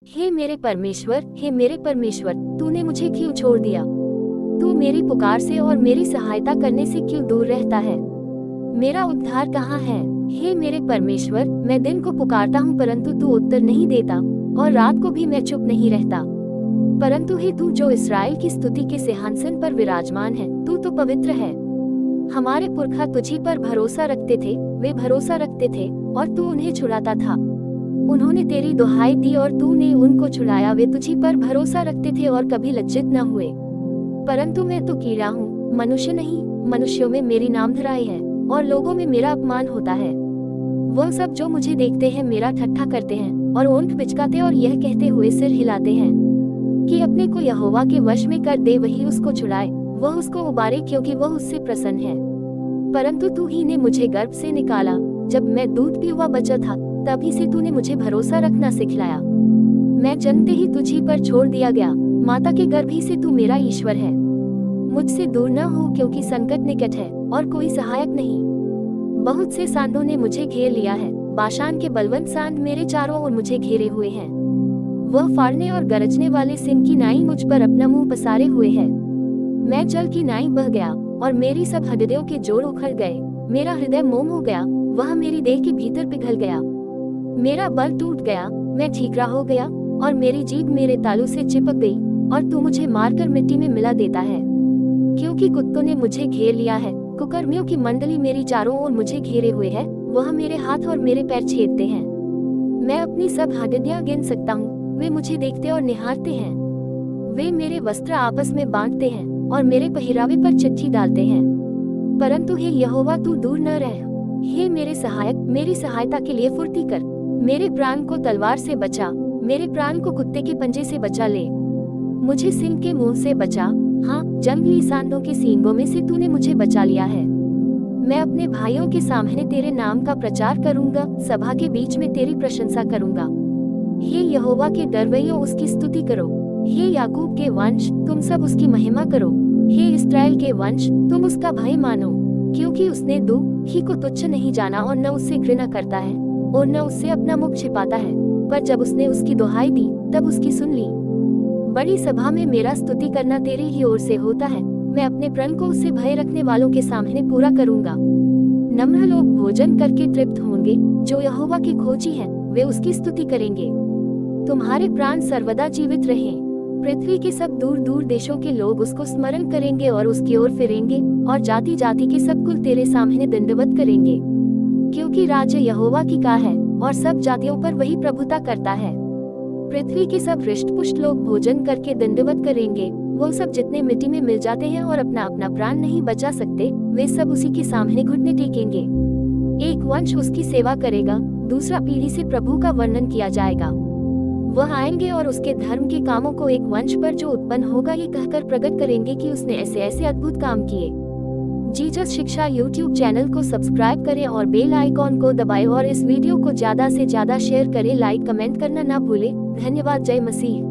हे मेरे परमेश्वर, तूने मुझे क्यों छोड़ दिया? तू मेरी पुकार से और मेरी सहायता करने से क्यों दूर रहता है? मेरा उद्धार कहाँ है? हे मेरे परमेश्वर, मैं दिन को पुकारता हूँ परंतु तू उत्तर नहीं देता, और रात को भी मैं चुप नहीं रहता। परंतु हे तू जो इस्राएल की स्तुति के सिंहासन पर विराजमान है, तू तो पवित्र है। हमारे पुरखा तुझी पर भरोसा रखते थे, वे भरोसा रखते थे और तू उन्हें छुड़ाता था। उन्होंने तेरी दुहाई दी और तूने उनको छुड़ाया। वे तुझी पर भरोसा रखते थे और कभी लज्जित न हुए। परंतु मैं तो कीड़ा हूँ, मनुष्य नहीं। मनुष्यों में मेरी नामधराई है और लोगों में मेरा अपमान होता है। वह सब जो मुझे देखते हैं मेरा ठट्ठा करते हैं और ओंठ बिचकाते और यह कहते हुए सिर हिलाते हैं कि अपने को यहोवा के वश में कर दे, वही उसको छुड़ाए, वह उसको उबारे, क्योंकि वह उससे प्रसन्न है। परंतु तू ही ने मुझे गर्भ से निकाला, जब मैं दूध पीवा बच्चा था तभी से तूने मुझे भरोसा रखना सिखलाया। मैं जन्मते ही तुझी पर छोड़ दिया गया, माता के गर्भ ही से तू मेरा ईश्वर है। मुझसे दूर न हो, क्योंकि संकट निकट है और कोई सहायक नहीं। बहुत से सांडों ने मुझे घेर लिया है, बाशान के बलवंत सांड मेरे चारों ओर मुझे घेरे हुए हैं। वह फाड़ने और गरजने वाले सिंह की नाई मुझ पर अपना मुंह पसारे हुए है। मैं जल की नाई बह गया और मेरी सब हड्डियों के जोड़ उखड़ गए। मेरा हृदय मोम हो गया, वह मेरी देह के भीतर पिघल गया। मेरा बल टूट गया, मैं ठीकरा हो गया और मेरी जीभ मेरे तालू से चिपक गई, और तू मुझे मारकर मिट्टी में मिला देता है। क्योंकि कुत्तों ने मुझे घेर लिया है, कुकर्मियों की मंडली मेरी चारों ओर मुझे घेरे हुए है। वह मेरे हाथ और मेरे पैर छेदते हैं। मैं अपनी सब हड्डियां गिन सकता हूँ, वे मुझे देखते और निहारते हैं। वे मेरे वस्त्र आपस में बांटते हैं और मेरे पहरावे पर चिट्ठी डालते हैं। परंतु हे यहोवा, तू दूर न रह। हे मेरे सहायक, मेरी सहायता के लिए फुर्ती कर। मेरे प्राण को तलवार से बचा, मेरे प्राण को कुत्ते के पंजे से बचा ले। मुझे सिंह के मुंह से बचा, हाँ, जंगली सांडों के सींगों में से तूने मुझे बचा लिया है। मैं अपने भाइयों के सामने तेरे नाम का प्रचार करूंगा, सभा के बीच में तेरी प्रशंसा करूंगा। हे यहोवा के डरवैयों, उसकी स्तुति करो। हे याकूब के वंश, तुम सब उसकी महिमा करो। हे इस्राएल के वंश, तुम उसका भय मानो, क्योंकि उसने दुख को तुच्छ नहीं जाना और न उससे घृणा करता है और न उससे अपना मुख छिपाता है। पर जब उसने उसकी दुहाई दी तब उसकी सुन ली। बड़ी सभा में मेरा स्तुति करना तेरी ही ओर से होता है। मैं अपने प्रण को उससे भय रखने वालों के सामने पूरा करूंगा। नम्र लोग भोजन करके तृप्त होंगे, जो यहोवा के खोजी हैं, वे उसकी स्तुति करेंगे। तुम्हारे प्राण सर्वदा जीवित रहें। पृथ्वी के सब दूर दूर देशों के लोग उसको स्मरण करेंगे और उसकी ओर फिरेंगे, और जाति जाति के सब कुल तेरे सामने दंडवत करेंगे। क्योंकि राज्य यहोवा की का है और सब जातियों पर वही प्रभुता करता है। पृथ्वी के सब हृष्ट पुष्ट लोग भोजन करके दंडवत करेंगे। वो सब जितने मिट्टी में मिल जाते हैं और अपना अपना प्राण नहीं बचा सकते, वे सब उसी के सामने घुटने टेकेंगे। एक वंश उसकी सेवा करेगा, दूसरा पीढ़ी से प्रभु का वर्णन किया जाएगा। वह आएंगे और उसके धर्म के कामों को एक वंश पर जो उत्पन्न होगा ये कहकर प्रकट करेंगे कि उसने ऐसे ऐसे अद्भुत काम किए। जीसस शिक्षा यूट्यूब चैनल को सब्सक्राइब करें और बेल आइकॉन को दबाएं और इस वीडियो को ज्यादा से ज्यादा शेयर करें। लाइक कमेंट करना ना भूलें। धन्यवाद। जय मसीह।